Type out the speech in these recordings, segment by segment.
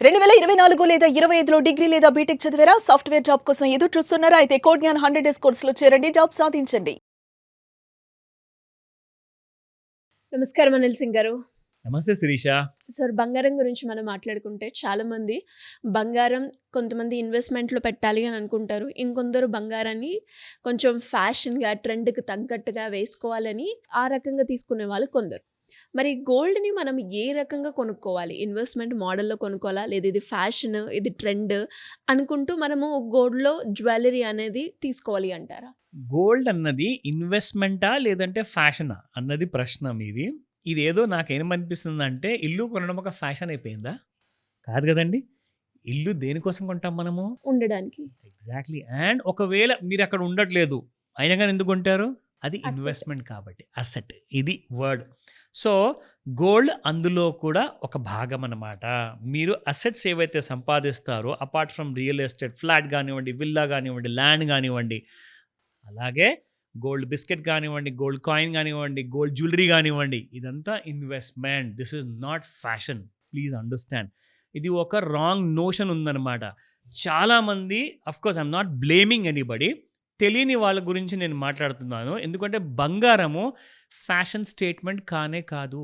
2024 లేదా 25లో డిగ్రీ లేదా బీటెక్ చదివారా? సాఫ్ట్‌వేర్ జాబ్ కోసం ఎదురు చూస్తున్నారా? అయితే కోడ్‌జ్ఞాన్ 100 డేస్ కోర్సులో చేరండి. జాబ్ సాధించండి. నమస్కారం అనిల్ సింగ్ గారు. నమస్తే శిరీష. సార్ బంగారం గురించి మనం మాట్లాడుకుంటే చాలామంది బంగారం కొంతమంది ఇన్వెస్ట్‌మెంట్‌లో పెట్టాలి అని అనుకుంటారు. ఇంకొందరు బంగారాన్ని కొంచెం ఫ్యాషన్‌గా, ట్రెండ్‌కి తగ్గట్టుగా వేసుకోవాలని ఆ రకంగా తీసుకునే వాళ్ళు కొందరు. మరి గోల్డ్‌ని మనం ఏ రకంగా కొనుక్కోవాలి? ఇన్వెస్ట్‌మెంట్ మోడల్‌లో కొనుక్కోవాలా? లేదా ఇది ఫ్యాషన్, ఇది ట్రెండ్ అనుకుంటూ మనము గోల్డ్‌లో జ్యువెల్లరీ అనేది తీసుకోవాలి అంటారా? గోల్డ్ అన్నది ఇన్వెస్ట్‌మెంటా? లేదంటే ఫ్యాషనా? అన్నది ప్రశ్న మీది. ఇదేదో నాకేమనిపిస్తుందంటే ఇల్లు కొనడం ఒక ఫ్యాషన్ అయిపోయిందా? కాదు గదండీ! ఇల్లు దేనికోసం కొంటాం మనము? ఉండడానికి. ఎగ్జాక్ట్‌లీ. అండ్ ఒకవేళ మీరక్కడ ఉండట్లేదు. అయినా గాని ఎందుకు కొంటారు? అది అసెట్. ఇన్వెస్ట్‌మెంట్ కాబట్టి. అసెట్ ఇది వర్డ్. సో, గోల్డ్ అందులో కూడా ఒక భాగమనమాట. మీరు అసెట్స్ ఏవైతే సంపాదిస్తారో apart from real estate flat గానివ్వండి, విల్లా గానివ్వండి, ల్యాండ్ గానివ్వండి, అలాగే గోల్డ్ బిస్కెట్ గానివ్వండి, గోల్డ్ కాయిన్ గానివ్వండి, గోల్డ్ జ్యువెలరీ గానివ్వండి, ఇదంతా investment. This is not fashion. Please understand. ఇది ఒక రాంగ్ నోషన్ ఉందనమాట. చాలామంది of course I'm not blaming anybody. తెలియని వాళ్ళ గురించి నేను మాట్లాడుతున్నాను. ఎందుకంటే బంగారము ఫ్యాషన్ స్టేట్మెంట్ కానే కాదు.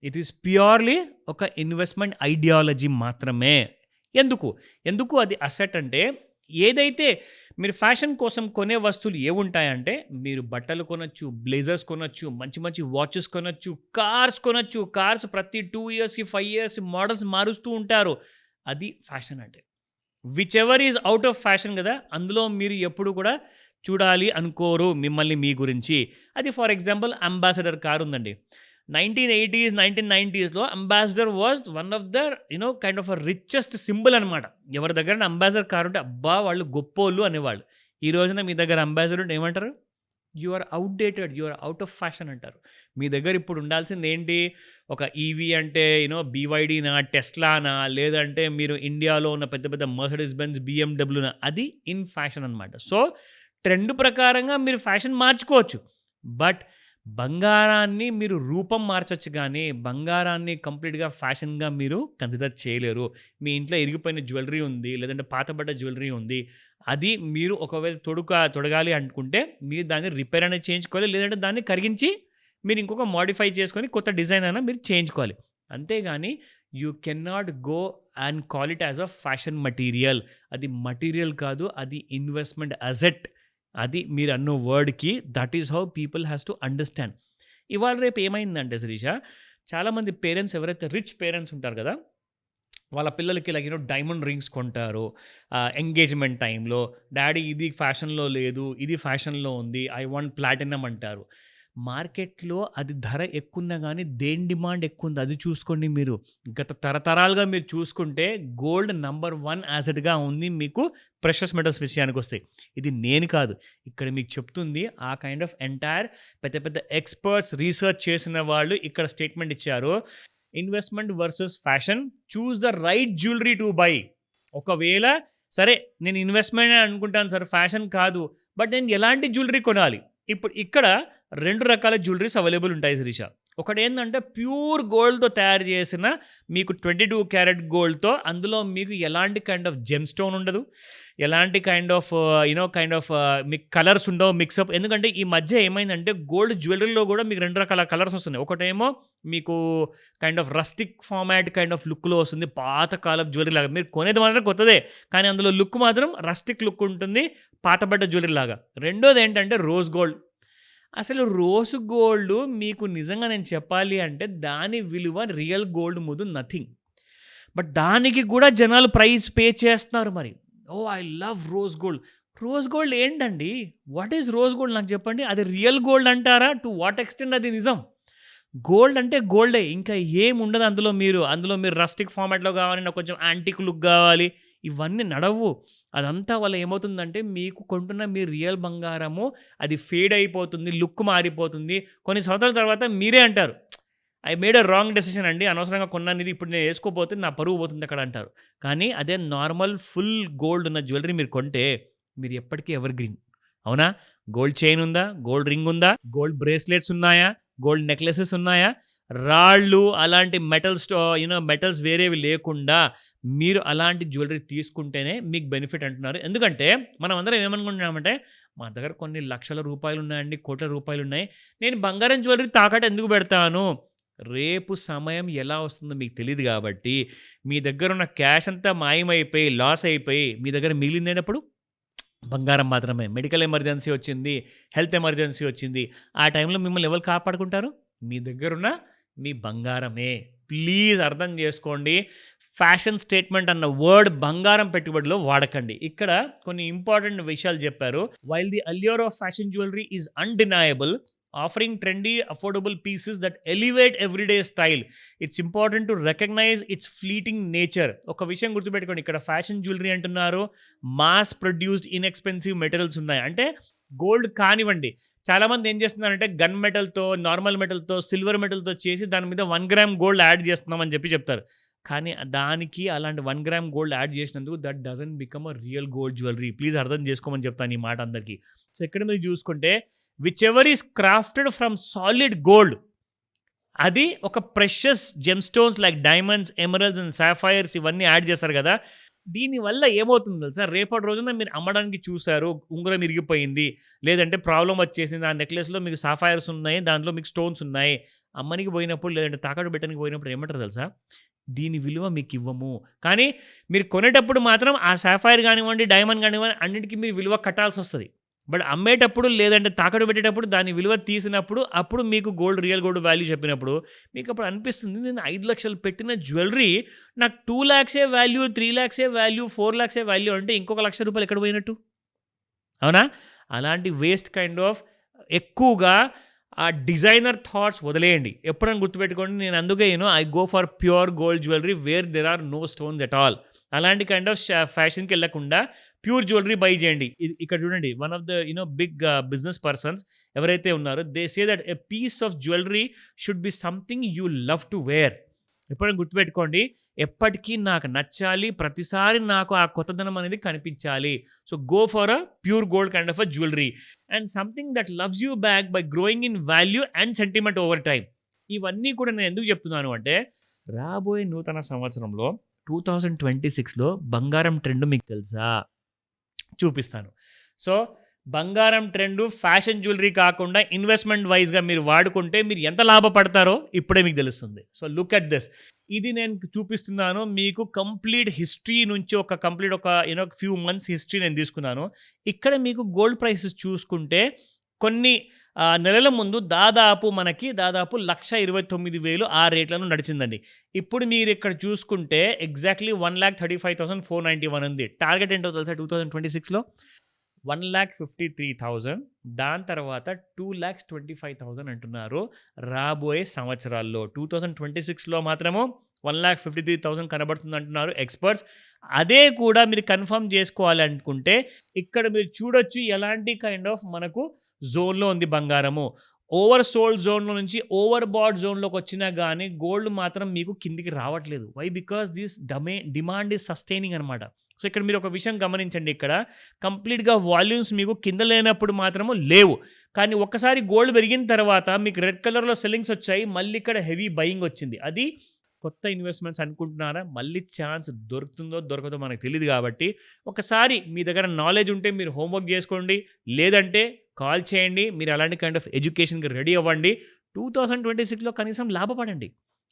ఇట్ ఈస్ ప్యూర్‌లీ ఒక ఇన్వెస్ట్‌మెంట్ ఐడియాలజీ మాత్రమే. ఎందుకు? ఎందుకు అది అసెట్ అంటే ఏదైతే మీరు ఫ్యాషన్ కోసం కొనే వస్తువులు ఏవుంటాయంటే, మీరు బట్టలు కొనొచ్చు, బ్లేజర్స్ కొనొచ్చు, మంచి మంచి వాచెస్ కొనొచ్చు, కార్స్ కొనొచ్చు. కార్స్ ప్రతి 2 ఇయర్స్‌కి, 5 ఇయర్స్ మోడల్స్ మారుస్తూ ఉంటారు. అది ఫ్యాషన్ అంటే. Which ever is out of fashion గదా! అందులో మీరు ఎప్పుడు కూడా చూడాలి అనుకోరు మిమ్మల్ని మీ గురించి. అది ఫర్ ఎగ్జాంపుల్ అంబాసిడర్ కార్ ఉందండి. 1980స్, 1990స్‌లో Ambassador was one of the kind of richest symbol అనమాట. ఎవరి దగ్గరైనా అంబాసిడర్ కార్ ఉంటే అబ్బా! వాళ్ళు గొప్పోళ్ళు అనేవాళ్ళు. ఈ రోజున మీ దగ్గర అంబాసిడర్ ఉంటే ఏమంటారు? You are outdated. You are out of fashion అంటారు. మీ దగ్గర ఇప్పుడు ఉండాల్సింది ఏంటి? ఒక ఈవీ అంటే బీవైడీనా, టెస్లానా, లేదంటే మీరు ఇండియాలో ఉన్న పెద్ద పెద్ద మర్సిడీస్ బెంజ్, బీఎండబ్ల్యూనా, అది ఇన్ ఫ్యాషన్ అనమాట. సో, ట్రెండ్ ప్రకారంగా మీరు ఫ్యాషన్ మార్చుకోవచ్చు. బట్ బంగారాన్ని మీరు రూపం మార్చొచ్చు గానీ, బంగారాన్ని కంప్లీట్‌గా ఫ్యాషన్‌గా మీరు కన్సిడర్ చేయలేరు. మీ ఇంట్లో ఇరిగిపోయిన జ్యువెల్లరీ ఉంది, లేదంటే పాతబడ్డ జ్యువెల్లరీ ఉంది. అది మీరు ఒకవేళ తొడగాలి అనుకుంటే, మీరు దాన్ని రిపేర్ అనేది చేయించుకోవాలి. లేదంటే దాన్ని కరిగించి, మీరు ఇంకొక మోడిఫై చేసుకొని కొత్త డిజైన్ అయినా మీరు చేయించుకోవాలి. అంతేగాని you cannot go and call it as a fashion material. అది మెటీరియల్ కాదు. అది ఇన్వెస్ట్‌మెంట్ అసెట్. అది మీరన్న వర్డ్‌కి that is how people has to understand. ఇవాళ రేపు ఏమైందంటే శిరీష, చాలామంది పేరెంట్స్ ఎవరైతే రిచ్ పేరెంట్స్ ఉంటారు కదా! వాళ్ళ పిల్లలకి డైమండ్ రింగ్స్ కొంటారు. ఎంగేజ్‌మెంట్ టైంలో డాడీ ఇది ఫ్యాషన్‌లో లేదు, ఇది ఫ్యాషన్‌లో ఉంది. ఐ వాంట్ ప్లాటినమ్ అంటారు. మార్కెట్‌లో అది ధర ఎక్కువున్నా గానీ దేని డిమాండ్ ఎక్కువుంది అది చూసుకోండి మీరు. గత తరతరాలుగా మీరు చూసుకుంటే గోల్డ్ నంబర్ 1 యాసెట్‌గా ఉంది మీకు ప్రెషస్ మెటల్స్ విషయానికొస్తే. ఇది నేను కాదు. ఇక్కడ మీకు చెప్తుంది ఆ కైండ్ ఆఫ్ ఎంటైర్ పెద్ద పెద్ద ఎక్స్‌పర్ట్స్ రీసెర్చ్ చేసిన వాళ్ళు ఇక్కడ స్టేట్మెంట్ ఇచ్చారు. Investment versus fashion. Choose the right jewellery to buy. ఒకవేళ సరే నేను ఇన్వెస్ట్‌మెంట్ అనుకుంటాను సార్ ఫ్యాషన్ కాదు. బట్ నేను ఎలాంటి జ్యువెల్లరీ కొనాలి? ఇప్పుడు ఇక్కడ 2 రకాల జ్యువెల్లరీస్ అవైలబుల్ ఉంటాయి శిరీష. ఒకటేందంటే ప్యూర్ గోల్డ్‌తో తయారు చేసిన మీకు 22 క్యారెట్ గోల్డ్‌తో అందులో మీకు ఎలాంటి కైండ్ ఆఫ్ జెమ్ స్టోన్ ఉండదు. ఎలాంటి కైండ్ ఆఫ్ మీకు కలర్స్ ఉండవు మిక్సప్. ఎందుకంటే ఈ మధ్య ఏమైందంటే గోల్డ్ జ్యువెల్లరీలో కూడా మీకు 2 రకాల కలర్స్ వస్తున్నాయి. ఒకటేమో మీకు kind of rustic format kind of లుక్‌లో వస్తుంది. పాత కాలపు జ్యువెల్లరీ లాగా. మీరు కొనేది మాత్రం కొత్తదే. కానీ అందులో లుక్ మాత్రం రస్టిక్ లుక్ ఉంటుంది. పాతబడ్డ జ్యువెల్లరీ లాగా. రెండోదేంటంటే రోజ్ గోల్డ్. అసలు రోజ్ గోల్డ్ మీకు నిజంగా నేను చెప్పాలి అంటే దాని విలువ రియల్ గోల్డ్ ముందు నథింగ్. బట్ దానికి కూడా జనాలు ప్రైస్ పే చేస్తున్నారు మరి. Oh! I love rose gold. Rose gold ఏంటండి? వాట్ ఈస్ రోజ్ గోల్డ్ నాకు చెప్పండి? అది రియల్ గోల్డ్ అంటారా? టు వాట్ ఎక్స్‌టెంట్ అది నిజం? గోల్డ్ అంటే గోల్డే. ఇంకా ఏముండదు అందులో మీరు రస్టిక్ ఫార్మాట్‌లో కావాలి, నాకు కొంచెం యాంటిక్ లుక్ గావాలి. ఇవన్నీ నడవు. అదంతా వల్ల ఏమవుతుందంటే మీకు కొంటున్న మీ రియల్ బంగారము అది ఫేడ్ అయిపోతుంది. లుక్ మారిపోతుంది. కొన్ని సంవత్సరాల తర్వాత మీరే అంటారు. I made a wrong decision అండి. అనవసరంగా కొన్నాను ఇది. ఇప్పుడు నేను ఏసుకోపోతే నా పరువు పోతుంది అక్కడ అంటారు. కానీ అదే నార్మల్ ఫుల్ గోల్డ్ ఉన్న జ్యువెల్లరీ మీరు కొంటే మీరు ఎప్పటికీ ఎవర్ గ్రీన్. అవునా? గోల్డ్ చైన్ ఉందా? గోల్డ్ రింగ్ ఉందా? గోల్డ్ బ్రేస్లెట్స్ ఉన్నాయా? గోల్డ్ నెక్లెసెస్ ఉన్నాయా? రాళ్ళు అలాంటి మెటల్స్ వేరేవి లేకుండా మీరు అలాంటి జ్యువెలరీ తీసుకుంటేనే మీకు బెనిఫిట్ అంటున్నారు. ఎందుకంటే మనం అందరం ఏమనుకుంటున్నామంటే మా దగ్గర కొన్ని లక్షల రూపాయలు ఉన్నాయండి, కోట్ల రూపాయలు ఉన్నాయి, నేను బంగారం జ్యువెలరీ తాకట్టు ఎందుకు పెడతాను? రేపు సమయం ఎలా వస్తుందో మీకు తెలియదు కాబట్టి మీ దగ్గర ఉన్న క్యాష్ అంతా మాయమైపోయి లాస్ అయిపోయి మీ దగ్గర మిగిలిందేటప్పుడు బంగారం మాత్రమే. మెడికల్ ఎమర్జెన్సీ వచ్చింది, హెల్త్ ఎమర్జెన్సీ వచ్చింది, ఆ టైంలో మిమ్మల్ని ఎవరు కాపాడుకుంటారు? మీ దగ్గరున్న మీ బంగారమే. ప్లీజ్ అర్థం చేసుకోండి. ఫ్యాషన్ స్టేట్మెంట్ అన్న వర్డ్ బంగారం పెట్టుబడిలో వాడకండి. ఇక్కడ కొన్ని ఇంపార్టెంట్ విషయాలు చెప్పారు. While the allure of fashion jewellery is undeniable, offering trendy affordable pieces that elevate everyday style, it's important to recognise its fleeting nature. ఒక విషయం గుర్తుపెట్టుకోండి, ఇక్కడ ఫ్యాషన్ జ్యువెలరీ అంటున్నారు, మాస్ ప్రొడ్యూస్డ్ ఇన్ఎక్స్పెన్సివ్ మెటీరియల్స్ ఉన్నాయి. అంటే గోల్డ్ కానివ్వండి, చాలామంది ఏం చేస్తున్నారంటే గన్ మెటల్తో, నార్మల్ మెటల్తో, సిల్వర్ మెటల్తో చేసి దాని మీద 1 గ్రామ్ గోల్డ్ యాడ్ చేస్తున్నామని చెప్తారు. కానీ దానికి అలాంటి 1 గ్రామ్ గోల్డ్ యాడ్ చేసినందుకు that doesn't become a real gold jewellery. Please అర్థం చేసుకోమని చెప్తాను ఈ మాట అందరికీ. సో ఇక్కడ మీరు చూసుకుంటే whichever is crafted from solid gold, అది ఒక precious gem stones like diamonds, emeralds and sapphires ఇవన్నీ యాడ్ చేస్తారు కదా. దీనివల్ల ఏమవుతుంది తెలుసా, రేపటి రోజున మీరు అమ్మడానికి చూసారు, ఉంగరం ఇరిగిపోయింది, లేదంటే ప్రాబ్లం వచ్చేసింది, ఆ నెక్లెస్లో మీకు సాఫైర్స్ ఉన్నాయి, దాంట్లో మీకు స్టోన్స్ ఉన్నాయి, అమ్మనికి పోయినప్పుడు లేదంటే తాకట్టు పెట్టడానికి పోయినప్పుడు ఏమంటారు తెలుసా, దీని విలువ మీకు ఇవ్వము. కానీ మీరు కొనేటప్పుడు మాత్రం ఆ సాఫైర్ కానివ్వండి, డైమండ్ కానివ్వండి, అన్నిటికీ మీరు విలువ కట్టాల్సి వస్తుంది. బట్ అమ్మేటప్పుడు లేదంటే తాకట్టు పెట్టేటప్పుడు దాని విలువ తీసినప్పుడు అప్పుడు మీకు రియల్ గోల్డ్ వాల్యూ చెప్పినప్పుడు మీకు అప్పుడు అనిపిస్తుంది, నేను 5 లక్షలు పెట్టిన జ్యువెలరీ నాకు 2 lakhs value, 3 lakhs value, 4 lakhs value అంటే ఇంకొక ₹1,00,000 ఎక్కడ పోయినట్టు? అవునా? అలాంటి వేస్ట్ కైండ్ ఆఫ్ ఎక్కువగా ఆ డిజైనర్ థాట్స్ వదిలేయండి. ఎప్పుడైనా గుర్తుపెట్టుకోండి, నేను అందుకే I go for pure gold jewellery where there are no stones at all. అలాంటి కైండ్ ఆఫ్ ఫ్యాషన్కి వెళ్ళకుండా ప్యూర్ జ్యువెలరీ బై చేయండి. ఇక్కడ చూడండి, one of the big business persons ఎవరైతే ఉన్నారో they say that a piece of jewellery should be something you love to wear. ఎప్పుడైనా గుర్తుపెట్టుకోండి, ఎప్పటికీ నాకు నచ్చాలి, ప్రతిసారి నాకు ఆ కొత్తదనం అనేది కనిపించాలి. So go for a pure gold kind of a jewellery and something that loves you back by growing in value and sentiment over time. ఇవన్నీ కూడా నేను ఎందుకు చెప్తున్నాను అంటే, రాబోయే నూతన సంవత్సరంలో 2026లో బంగారం ట్రెండ్ మీకు తెలుసా? చూపిస్తాను. సో బంగారం ట్రెండ్ ఫ్యాషన్ జ్యువెలరీ కాకుండా ఇన్వెస్ట్మెంట్ వైజ్గా మీరు వాడుకుంటే మీరు ఎంత లాభపడతారో ఇప్పుడే మీకు తెలుస్తుంది. So look at this. ఇది నేను చూపిస్తున్నాను మీకు కంప్లీట్ హిస్టరీ నుంచి ఒక ఫ్యూ మంత్స్ హిస్టరీ నేను తీసుకున్నాను. ఇక్కడ మీకు గోల్డ్ ప్రైసెస్ చూసుకుంటే కొన్ని నెలల ముందు దాదాపు 1,29,000 ఆ రేట్లను నడిచిందండి. ఇప్పుడు మీరు ఇక్కడ చూసుకుంటే ఎగ్జాక్ట్లీ 1,35,491 ఉంది. టార్గెట్ ఏంటో తెలుసా 2026లో? 1,53,000. దాని తర్వాత 2,25,000 అంటున్నారు రాబోయే సంవత్సరాల్లో. 2026లో మాత్రము 1,53,000 కనబడుతుంది అంటున్నారు ఎక్స్పర్ట్స్. అదే కూడా మీరు కన్ఫర్మ్ చేసుకోవాలి అనుకుంటే ఇక్కడ మీరు చూడొచ్చు ఎలాంటి కైండ్ ఆఫ్ మనకు జోన్లో ఉంది బంగారము. ఓవర్ సోల్డ్ జోన్లో నుంచి ఓవర్ బాడ్ జోన్లోకి వచ్చినా కానీ గోల్డ్ మాత్రం మీకు కిందికి రావట్లేదు. Why? Because this demand is sustaining అనమాట. సో ఇక్కడ మీరు ఒక విషయం గమనించండి, ఇక్కడ కంప్లీట్గా వాల్యూమ్స్ మీకు కింద లేనప్పుడు మాత్రము లేవు, కానీ ఒక్కసారి గోల్డ్ పెరిగిన తర్వాత మీకు రెడ్ కలర్లో సెల్లింగ్స్ వచ్చాయి, మళ్ళీ ఇక్కడ హెవీ బయింగ్ వచ్చింది. అది కొత్త ఇన్వెస్ట్మెంట్స్ అనుకుంటున్నారా? మళ్ళీ ఛాన్స్ దొరుకుతుందో దొరకదో మనకు తెలియదు. కాబట్టి ఒకసారి మీ దగ్గర నాలెడ్జ్ ఉంటే మీరు హోంవర్క్ చేసుకోండి, లేదంటే కాల్ చేయండి. మీరు అలాంటి కైండ్ ఆఫ్ ఎడ్యుకేషన్కి రెడీ అవ్వండి. 2026లో కనీసం లాభపడండి.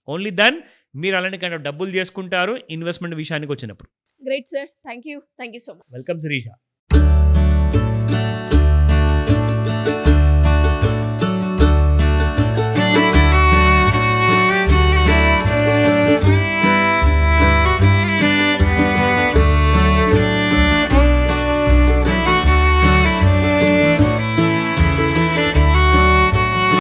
ఓన్లీ దెన్ మీరు అలాంటి కైండ్ ఆఫ్ డబ్బులు చేసుకుంటారు ఇన్వెస్ట్మెంట్ విషయానికి వచ్చినప్పుడు. Great sir, thank you so much. Welcome Sirisha.